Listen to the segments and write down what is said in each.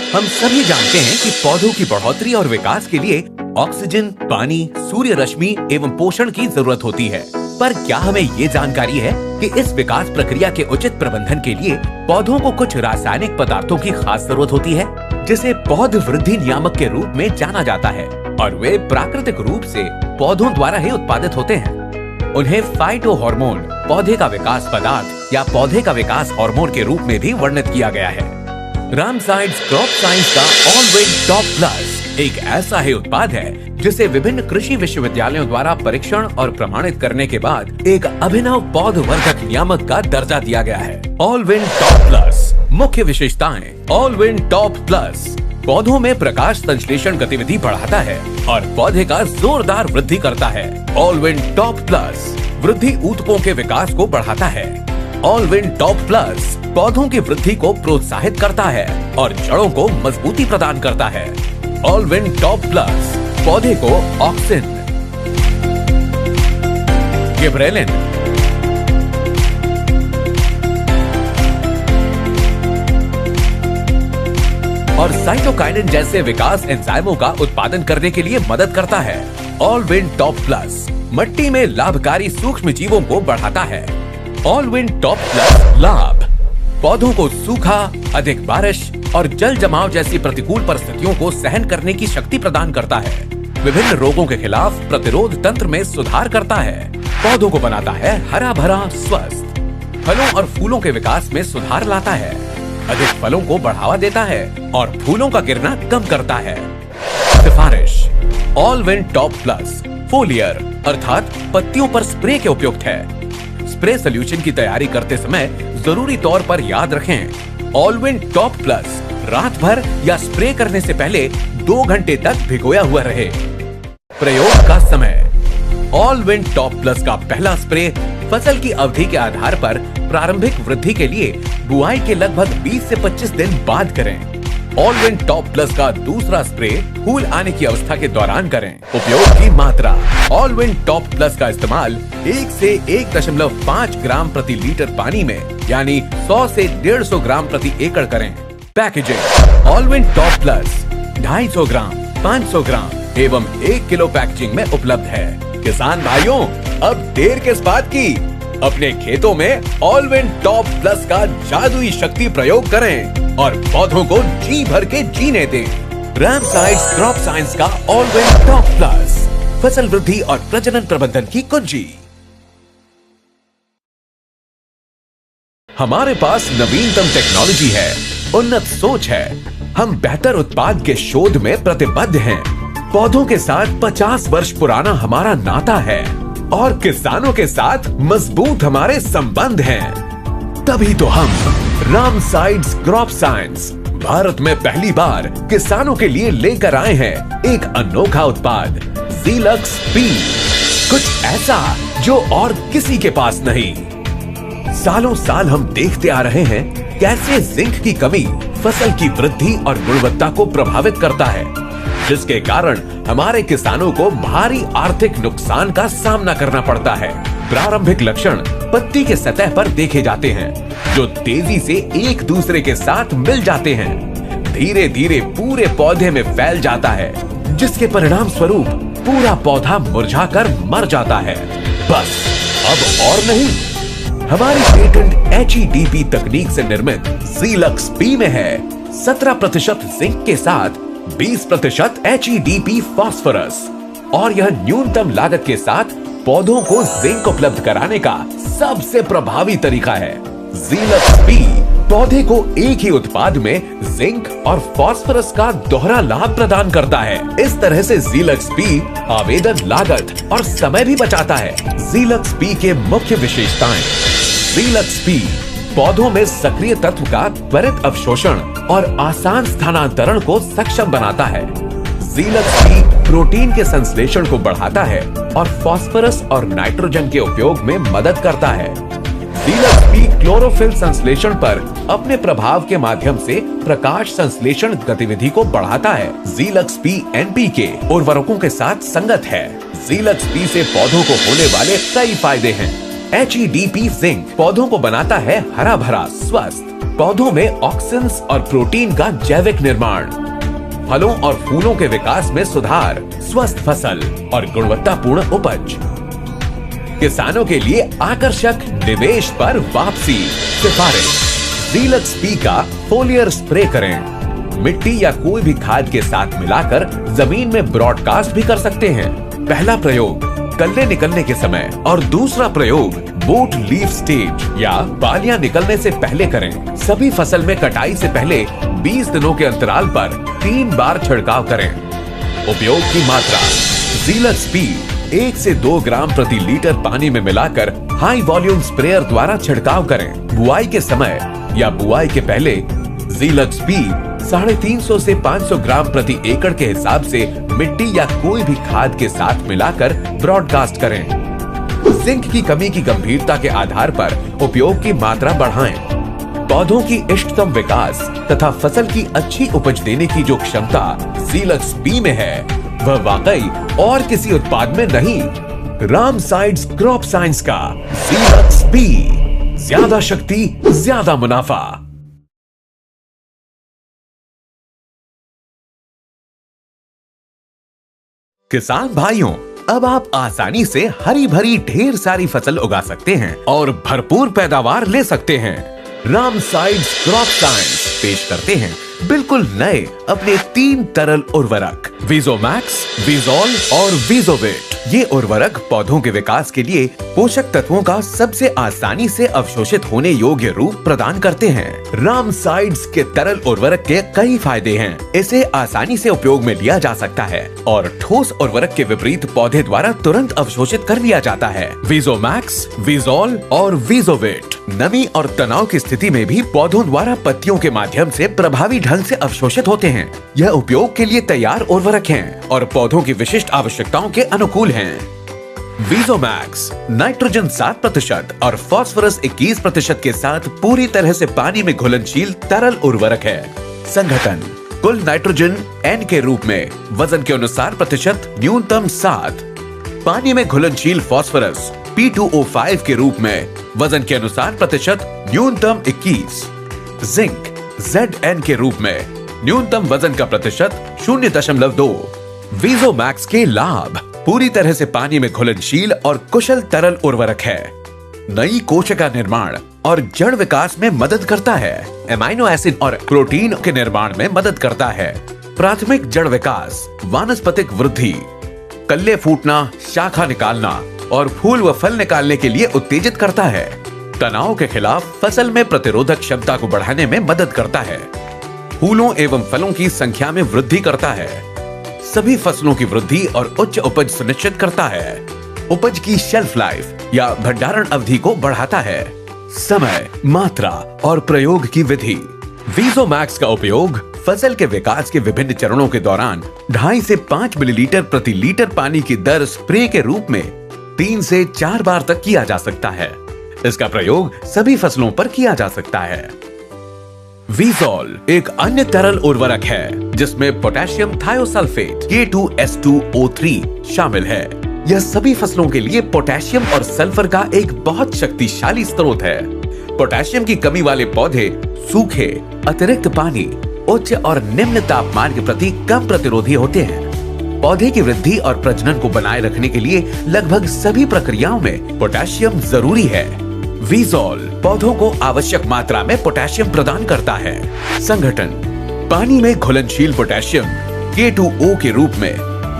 हम सभी जानते हैं कि पौधों की बढ़ोतरी और विकास के लिए ऑक्सीजन, पानी, सूर्य रश्मि एवं पोषण की जरूरत होती है। पर क्या हमें ये जानकारी है कि इस विकास प्रक्रिया के उचित प्रबंधन के लिए पौधों को कुछ रासायनिक पदार्थों की खास जरूरत होती है, जिसे पौध वृद्धि नियामक के रूप में जाना जाता है, और वे प्राकृतिक रूप से पौधों द्वारा ही उत्पादित होते हैं। उन्हें फाइटो हार्मोन, पौधे का विकास पदार्थ या पौधे का विकास हार्मोन के रूप में भी वर्णित किया गया है। रामसाइड्स क्रॉप साइंस का ऑलविन टॉप प्लस एक ऐसा ही उत्पाद है जिसे विभिन्न कृषि विश्वविद्यालयों द्वारा परीक्षण और प्रमाणित करने के बाद एक अभिनव पौध वर्धक नियामक का दर्जा दिया गया है। ऑलविन टॉप प्लस मुख्य विशेषताएं। ऑलविन टॉप प्लस पौधों में प्रकाश संश्लेषण गतिविधि बढ़ाता है और पौधे का जोरदार वृद्धि करता है। ऑलविन टॉप प्लस वृद्धि ऊतकों के विकास को बढ़ाता है। ऑलविन टॉप प्लस पौधों की वृद्धि को प्रोत्साहित करता है और जड़ों को मजबूती प्रदान करता है। ऑलविन टॉप प्लस पौधे को ऑक्सिन, गिबरेलिन, और साइटोकाइनिन जैसे विकास एंजाइमों का उत्पादन करने के लिए मदद करता है। ऑलविन टॉप प्लस मिट्टी में लाभकारी सूक्ष्म जीवों को बढ़ाता है। ऑलविन टॉप प्लस लाभ पौधों को सूखा, अधिक बारिश और जल जमाव जैसी प्रतिकूल परिस्थितियों को सहन करने की शक्ति प्रदान करता है। विभिन्न रोगों के खिलाफ प्रतिरोध तंत्र में सुधार करता है। पौधों को बनाता है हरा भरा, स्वस्थ। फलों और फूलों के विकास में सुधार लाता है। अधिक फलों को बढ़ावा देता है और फूलों का गिरना कम करता है। सिफारिश। ऑलविन टॉप प्लस फोलियर अर्थात पत्तियों पर स्प्रे के उपयुक्त है। स्प्रे सोल्यूशन की तैयारी करते समय जरूरी तौर पर याद रखें, ऑलविन टॉप प्लस रात भर या स्प्रे करने से पहले 2 घंटे तक भिगोया हुआ रहे। प्रयोग का समय। ऑलविन टॉप प्लस का पहला स्प्रे फसल की अवधि के आधार पर प्रारंभिक वृद्धि के लिए बुआई के लगभग 20 से 25 दिन बाद करें। ऑलविन टॉप प्लस का दूसरा स्प्रे फूल आने की अवस्था के दौरान करें। उपयोग की मात्रा। ऑलविन टॉप प्लस का इस्तेमाल 1 से 1.5 ग्राम प्रति लीटर पानी में यानी 100 से 150 ग्राम प्रति एकड़ करें। पैकेजिंग। ऑलविन टॉप प्लस 250 ग्राम, 500 ग्राम एवं 1 किलो पैकेजिंग में उपलब्ध है। किसान भाइयों, अब देर किस बात की, अपने खेतों में ऑलविन टॉप प्लस का जादुई शक्ति प्रयोग करें और पौधों को जी भर के जीने दें। रामसाइड्स क्रॉप साइंस का ऑलविन टॉप प्लस फसल वृद्धि और प्रजनन प्रबंधन की कुंजी। हमारे पास नवीनतम टेक्नोलॉजी है, उन्नत सोच है। हम बेहतर उत्पाद के शोध में प्रतिबद्ध हैं। पौधों के साथ 50 वर्ष पुराना हमारा नाता है और किसानों के साथ मजबूत हमारे संबंध हैं। तभी तो हम रामसाइड्स क्रॉप साइंस भारत में पहली बार किसानों के लिए लेकर आए हैं एक अनोखा उत्पाद ज़ीलक्स पी। कुछ ऐसा जो और किसी के पास नहीं। सालों साल हम देखते आ रहे हैं कैसे जिंक की कमी फसल की वृद्धि और गुणवत्ता को प्रभावित करता है, जिसके कारण हमारे किसानों को भारी आर्थिक नुकसान का सामना करना पड़ता है। प्रारंभिक लक्षण पत्ती के सतह पर देखे जाते हैं, जो तेजी से एक दूसरे के साथ मिल जाते हैं। धीरे धीरे पूरे पौधे में फैल जाता है, जिसके परिणाम स्वरूप पूरा पौधा मुरझाकर मर जाता है। बस अब और नहीं, हमारी पेटेंट HEDP तकनीक से निर्मित ज़ीलक्स पी में है 17% जिंक के साथ 20% HEDP फास्फोरस, और यह न्यूनतम लागत के साथ पौधों को जिंक उपलब्ध कराने का सबसे प्रभावी तरीका है। ज़ीलक्स पी पौधे को एक ही उत्पाद में जिंक और फास्फोरस का दोहरा लाभ प्रदान करता है। इस तरह से ज़ीलक्स पी आवेदन लागत और समय भी बचाता है। ज़ीलक्स पी के मुख्य विशेषताएं। ज़ीलक्स पी पौधों में सक्रिय तत्व का त्वरित अवशोषण और आसान स्थानांतरण को सक्षम बनाता है। ज़ीलक्स पी प्रोटीन के संश्लेषण को बढ़ाता है और फास्फोरस और नाइट्रोजन के उपयोग में मदद करता है। ज़ीलक्स पी क्लोरोफिल संश्लेषण पर अपने प्रभाव के माध्यम से प्रकाश संश्लेषण गतिविधि को बढ़ाता है। ज़ीलक्स पी NPK उर्वरकों के साथ संगत है। ज़ीलक्स पी से पौधों को होने वाले कई फायदे हैं। HEDP जिंक पौधों को बनाता है हरा भरा स्वस्थ। पौधों में ऑक्सिन्स और प्रोटीन का जैविक निर्माण, फलों और फूलों के विकास में सुधार, स्वस्थ फसल और गुणवत्तापूर्ण उपज। किसानों के लिए आकर्षक निवेश पर वापसी। सिफारिश: ज़ीलक्स पी का फोलियर स्प्रे करें। मिट्टी या कोई भी खाद के साथ मिलाकर जमीन में ब्रॉडकास्ट भी कर सकते हैं। पहला प्रयोग कल्ले निकलने के समय और दूसरा प्रयोग बूट लीफ स्टेज या बालियां निकलने से पहले करें। सभी फसल में कटाई से पहले 20 दिनों के अंतराल पर 3 बार छिड़काव करें। उपयोग की मात्रा: ज़ीलक्स पी 1 से 2 ग्राम प्रति लीटर पानी में मिलाकर हाई वॉल्यूम स्प्रेयर द्वारा छिड़काव करें। बुआई के समय या बुआई के पहले ज़ीलक्स पी 350 से 500 ग्राम प्रति एकड़ के हिसाब से मिट्टी या कोई भी खाद के साथ मिलाकर ब्रॉडकास्ट करें। जिंक की कमी की गंभीरता के आधार पर उपयोग की मात्रा बढ़ाएं। पौधों की इष्टतम विकास तथा फसल की अच्छी उपज देने की जो क्षमता ज़ीलक्स पी में है, वह वाकई और किसी उत्पाद में नहीं। रामसाइड्स क्रॉप साइंस का ज़ीलक्स पी, ज्यादा शक्ति, ज्यादा मुनाफा। किसान भाइयों, अब आप आसानी से हरी भरी ढेर सारी फसल उगा सकते हैं और भरपूर पैदावार ले सकते हैं। रामसाइड्स क्रॉप साइंस पेश करते हैं बिल्कुल नए अपने 3 तरल उर्वरक वीजोमैक्स, वीजॉल और वीजोवेट। ये उर्वरक पौधों के विकास के लिए पोषक तत्वों का सबसे आसानी से अवशोषित होने योग्य रूप प्रदान करते हैं। रामसाइड्स के तरल उर्वरक के कई फायदे हैं। इसे आसानी से उपयोग में लिया जा सकता है और ठोस उर्वरक के विपरीत पौधे द्वारा तुरंत अवशोषित कर लिया जाता है। वीजोमैक्स, वीजॉल और वीजोवेट नमी और तनाव की स्थिति में भी पौधों द्वारा पत्तियों के माध्यम से प्रभावी ढंग से अवशोषित होते हैं। यह उपयोग के लिए तैयार उर्वरक हैं और पौधों की विशिष्ट आवश्यकताओं के अनुकूल हैं। वीजोमैक्स नाइट्रोजन 7% और फास्फोरस 21% के साथ पूरी तरह से पानी में घुलनशील तरल उर्वरक है। संघटन: कुल नाइट्रोजन N के रूप में वजन के अनुसार प्रतिशत न्यूनतम 7, पानी में घुलनशील फास्फोरस P2O5 के रूप में वजन के अनुसार प्रतिशत न्यूनतम 21, जिंक Zn के रूप में न्यूनतम वजन का प्रतिशत 0.2। वीजोमैक्स के लाभ: पूरी तरह से पानी में घुलनशील और कुशल तरल उर्वरक है, नई कोशिका निर्माण और जड़ विकास में मदद करता है, एमाइनो एसिड और प्रोटीन के निर्माण में मदद करता है, प्राथमिक जड़ विकास, वानस्पतिक वृद्धि, कल्ले फूटना, शाखा निकालना और फूल व फल निकालने के लिए उत्तेजित करता है, तनाव के खिलाफ फसल में प्रतिरोधक क्षमता को बढ़ाने में मदद करता है, फूलों एवं फलों की संख्या में वृद्धि करता है, सभी फसलों की वृद्धि और उच्च उपज सुनिश्चित करता है, उपज की शेल्फ लाइफ या भंडारण अवधि को बढ़ाता है। समय, मात्रा और प्रयोग की विधि: वीजोमैक्स का उपयोग फसल के विकास के विभिन्न चरणों के दौरान 2.5 से 5 मिलीलीटर प्रति लीटर पानी की दर स्प्रे के रूप में 3 से 4 बार तक किया जा सकता है। इसका प्रयोग सभी फसलों पर किया जा सकता है। वीजॉल एक अन्य तरल उर्वरक है जिसमें पोटेशियम थायोसल्फेट K2S2O3 शामिल है। यह सभी फसलों के लिए पोटेशियम और सल्फर का एक बहुत शक्तिशाली स्रोत है। पोटेशियम की कमी वाले पौधे सूखे, अतिरिक्त पानी, उच्च और निम्न तापमान के प्रति कम प्रतिरोधी होते हैं। पौधे की वृद्धि और प्रजनन को बनाए रखने के लिए लगभग सभी प्रक्रियाओं में पोटेशियम जरूरी है। वीजॉल पौधों को आवश्यक मात्रा में पोटेशियम प्रदान करता है। संघटन: पानी में घुलनशील पोटेशियम K2O के रूप में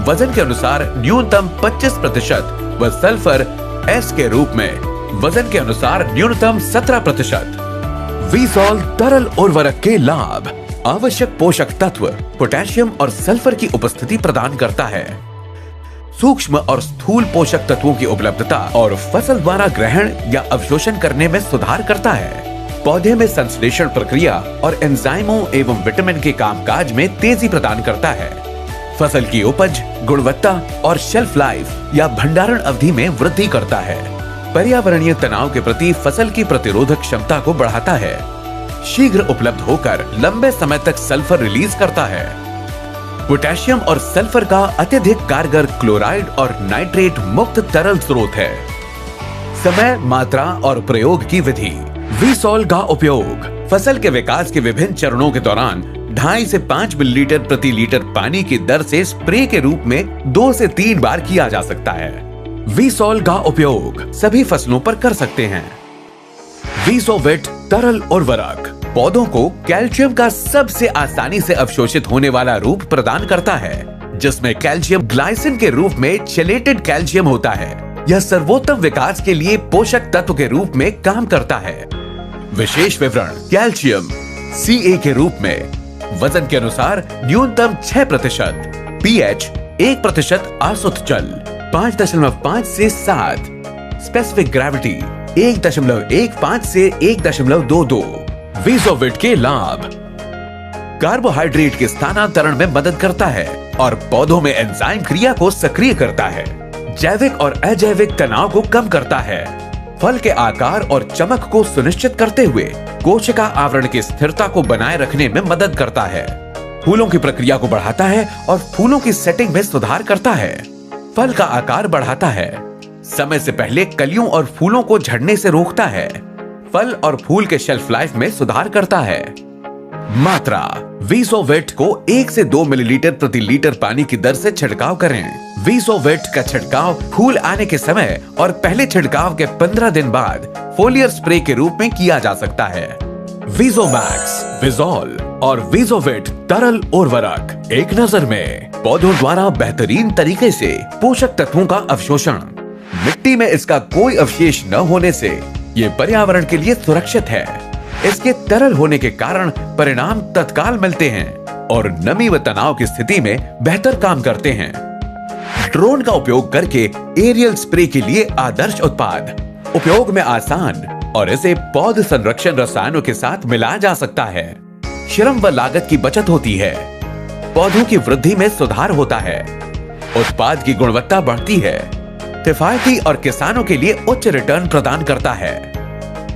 वजन के अनुसार न्यूनतम 25% व सल्फर S के रूप में वजन के अनुसार न्यूनतम 17%। वीजॉल तरल उर्वरक के लाभ: आवश्यक पोषक तत्व पोटेशियम और सल्फर की उपस्थिति प्रदान करता है, सूक्ष्म और स्थूल पोषक तत्वों की उपलब्धता और फसल द्वारा ग्रहण या अवशोषण करने में सुधार करता है, पौधे में संश्लेषण प्रक्रिया और एंजाइमों एवं विटामिन के कामकाज में तेजी प्रदान करता है, फसल की उपज, गुणवत्ता और शेल्फ लाइफ या भंडारण अवधि में वृद्धि करता है, पर्यावरणीय तनाव के प्रति फसल की प्रतिरोधक क्षमता को बढ़ाता है, शीघ्र उपलब्ध होकर लंबे समय तक सल्फर रिलीज करता है। पोटेशियम और सल्फर का अत्यधिक कारगर क्लोराइड और नाइट्रेट मुक्त तरल स्रोत है। समय, मात्रा और प्रयोग की विधि। वीसॉल का उपयोग फसल के विकास के विभिन्न चरणों के दौरान 2.5 से 5 मिलीलीटर प्रति लीटर पानी की दर से स्प्रे के रूप में 2 से 3 बार किया जा सकता है। वीसॉल का उपयोग सभी फसलों पर कर सकते हैं। वीसोवेट तरल उर्वरक पौधों को कैल्शियम का सबसे आसानी से अवशोषित होने वाला रूप प्रदान करता है, जिसमें कैल्शियम ग्लाइसिन के रूप में चेलेटेड कैल्शियम होता है। यह सर्वोत्तम विकास के लिए पोषक तत्व के रूप में काम करता है। विशेष विवरण कैल्शियम Ca के रूप में वजन के अनुसार न्यूनतम 6%, pH 1% आसुत जल 5.5 से 7, स्पेसिफिक ग्रेविटी 1.15 से 1.22। वीसोवेट के लाभ कार्बोहाइड्रेट के स्थानांतरण में मदद करता है और पौधों में एंजाइम क्रिया को सक्रिय करता है। जैविक और अजैविक तनाव को कम करता है। फल के आकार और चमक को सुनिश्चित करते हुए कोशिका आवरण की स्थिरता को बनाए रखने में मदद करता है। फूलों की प्रक्रिया को बढ़ाता है और फूलों की सेटिंग में सुधार करता है। फल का आकार बढ़ाता है। समय से पहले कलियों और फूलों को झड़ने से रोकता है। फल और फूल के शेल्फ लाइफ में सुधार करता है। मात्रा वीसोवेट को 1 से 2 मिलीलीटर प्रति लीटर पानी की दर से छिड़काव करें। वीसोवेट का छिड़काव फूल आने के समय और पहले छिड़काव के 15 दिन बाद फोलियर स्प्रे के रूप में किया जा सकता है। वीसोमैक्स, विज़ॉल और वीसोवेट तरल उर्वरक एक नजर में पौधों द्वारा बेहतरीन तरीके से पोषक तत्वों का अवशोषण। मिट्टी में इसका कोई अवशेष न होने से ये पर्यावरण के लिए सुरक्षित है। इसके तरल होने के कारण परिणाम तत्काल मिलते हैं और नमी व तनाव की स्थिति में बेहतर काम करते हैं। ड्रोन का उपयोग करके एरियल स्प्रे के लिए आदर्श उत्पाद, उपयोग में आसान और इसे पौध संरक्षण रसायनों के साथ मिलाया जा सकता है। श्रम व लागत की बचत होती है। पौधों की वृद्धि में सुधार होता है। उत्पाद की गुणवत्ता बढ़ती है। किफायती और किसानों के लिए उच्च रिटर्न प्रदान करता है।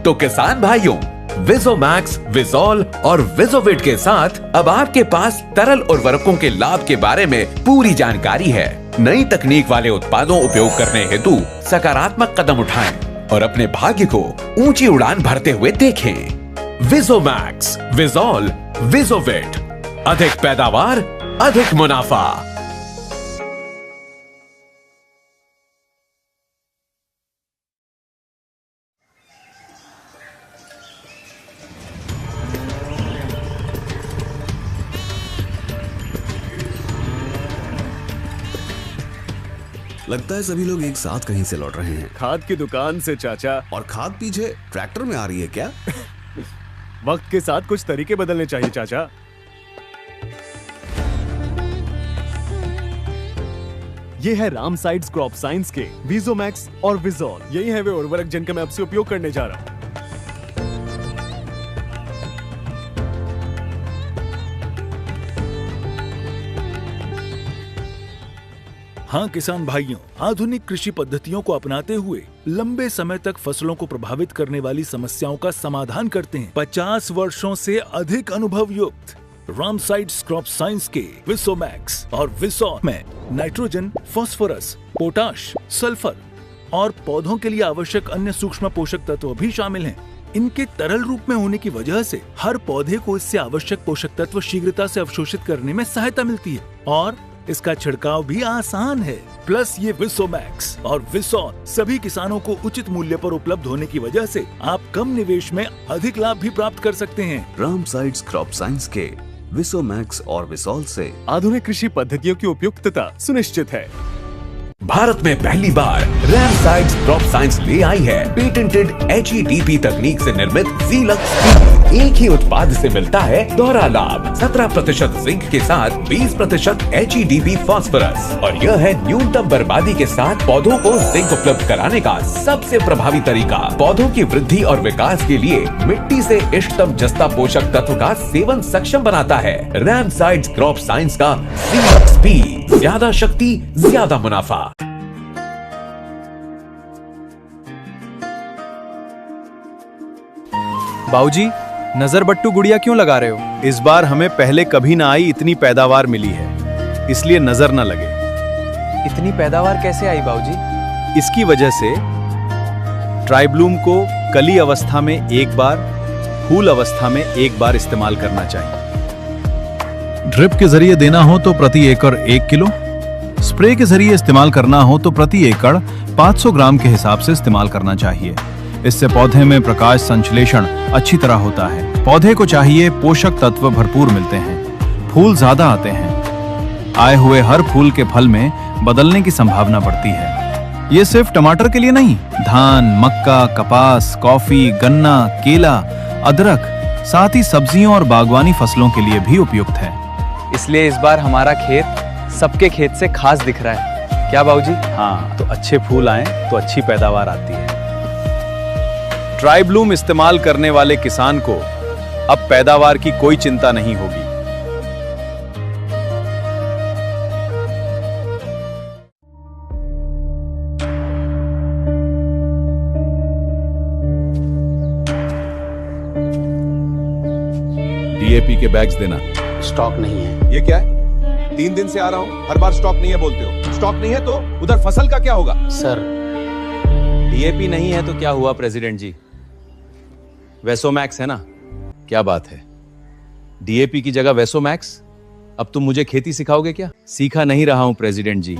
तो किसान भाइयों, वीसोमैक्स, विज़ॉल और वीसोवेट के साथ अब आपके पास तरल उर्वरकों के लाभ के बारे में पूरी जानकारी है। नई तकनीक वाले उत्पादों उपयोग करने हेतु सकारात्मक कदम उठाएं और अपने भाग्य को ऊंची उड़ान भरते हुए देखें। वीसोमैक्स, विज़ॉल, वीसोवेट, अधिक पैदावार, अधिक मुनाफा। लगता है सभी लोग एक साथ कहीं से लौट रहे हैं। खाद की दुकान से चाचा। और खाद पीछे ट्रैक्टर में आ रही है क्या? वक्त के साथ कुछ तरीके बदलने चाहिए चाचा। ये है राम साइड्स क्रॉप साइंस के वीसोमैक्स और विज़ॉल। यही है वे उर्वरक जिनका मैं अब से उपयोग करने जा रहा हूँ। हाँ किसान भाइयों, आधुनिक कृषि पद्धतियों को अपनाते हुए लंबे समय तक फसलों को प्रभावित करने वाली समस्याओं का समाधान करते हैं। 50 वर्षों से अधिक अनुभव युक्त रामसाइड्स क्रॉप साइंस के वीसोमैक्स और विज़ॉल में नाइट्रोजन, फास्फोरस, पोटाश, सल्फर और पौधों के लिए आवश्यक अन्य सूक्ष्म पोषक तत्व भी शामिल हैं। इनके तरल रूप में होने की वजह से हर पौधे को इससे आवश्यक पोषक तत्व शीघ्रता से अवशोषित करने में सहायता मिलती है और इसका छिड़काव भी आसान है। प्लस ये वीसोमैक्स और विज़ॉल सभी किसानों को उचित मूल्य पर उपलब्ध होने की वजह से आप कम निवेश में अधिक लाभ भी प्राप्त कर सकते हैं। रामसाइड्स क्रॉप साइंस के वीसोमैक्स और विज़ॉल से आधुनिक कृषि पद्धतियों की उपयुक्तता सुनिश्चित है। भारत में पहली बार रामसाइड्स क्रॉप साइंस ले आई है पेटेंटेड HEDP तकनीक से निर्मित ज़ीलक्स। एक ही उत्पाद से मिलता है दोहरा लाभ। 17% जिंक के साथ 20% HEDP फास्फोरस और यह है न्यूनतम बर्बादी के साथ पौधों को जिंक उपलब्ध कराने का सबसे प्रभावी तरीका। पौधों की वृद्धि और विकास के लिए मिट्टी से इष्टतम जस्ता पोषक तत्व का सेवन सक्षम बनाता है। रामसाइड्स क्रॉप साइंस का ज़ीलक्स भी, ज्यादा शक्ति, ज्यादा मुनाफा। बाऊजी, नजर बट्टू गुड़िया क्यों लगा रहे हो? इस बार हमें पहले कभी ना आई इतनी पैदावार मिली है, इसलिए नजर न लगे। इतनी पैदावार कैसे आई बाऊजी? इसकी वजह से ट्राइब्लूम को कली अवस्था में एक बार, फूल अवस्था में एक बार इस्तेमाल करना चाहिए। ड्रिप के जरिए देना हो तो प्रति एकड़ 1 किलो, स्प्रे के जरिए इस्तेमाल करना हो तो प्रति एकड़ 500 ग्राम के हिसाब से इस्तेमाल करना चाहिए। इससे पौधे में प्रकाश संश्लेषण अच्छी तरह होता है। पौधे को चाहिए पोषक तत्व भरपूर मिलते हैं, फूल ज्यादा आते हैं। आए हुए हर फूल के फल में बदलने की संभावना बढ़ती है। ये सिर्फ टमाटर के लिए नहीं, धान, मक्का, कपास, कॉफी, गन्ना, केला, अदरक, साथ ही सब्जियों और बागवानी फसलों के लिए भी उपयुक्त है। इसलिए इस बार हमारा खेत सबके खेत से खास दिख रहा है, क्या बाबूजी? हाँ, तो अच्छे फूल आए तो अच्छी पैदावार आती है। ट्राइब्लूम इस्तेमाल करने वाले किसान को अब पैदावार की कोई चिंता नहीं होगी। डीएपी के बैग्स देना। स्टॉक नहीं है। ये क्या है? 3 दिन से आ रहा हूँ, हर बार स्टॉक नहीं है बोलते हो। स्टॉक नहीं है तो उधर फसल का क्या होगा? सर, डीएपी नहीं है तो क्या हुआ प्रेसिडेंट जी? वेसोमैक्स है ना। क्या बात है, डीएपी की जगह वेसोमैक्स? अब तुम मुझे खेती सिखाओगे क्या? सीखा नहीं रहा हूँ प्रेसिडेंट जी,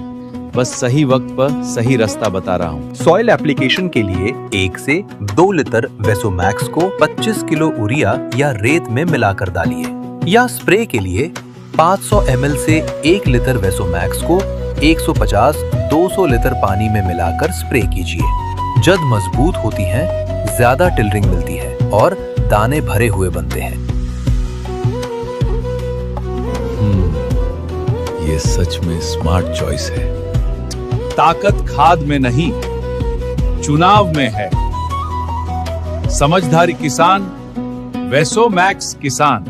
बस सही वक्त पर सही रास्ता बता रहा हूँ। सॉइल एप्लीकेशन के लिए 1 से 2 लीटर वेसोमैक्स को 25 किलो यूरिया या रेत में मिलाकर डालिए, या स्प्रे के लिए 500 ml से 1 लीटर वेसोमैक्स को 150-200 लीटर पानी में मिलाकर स्प्रे कीजिए। जड़ मजबूत होती हैं, ज्यादा टिलरिंग मिलती है और दाने भरे हुए बनते हैं। ये सच में स्मार्ट चॉइस है। ताकत खाद में नहीं, चुनाव में है। समझदारी किसान, वेसोमैक्स किसान।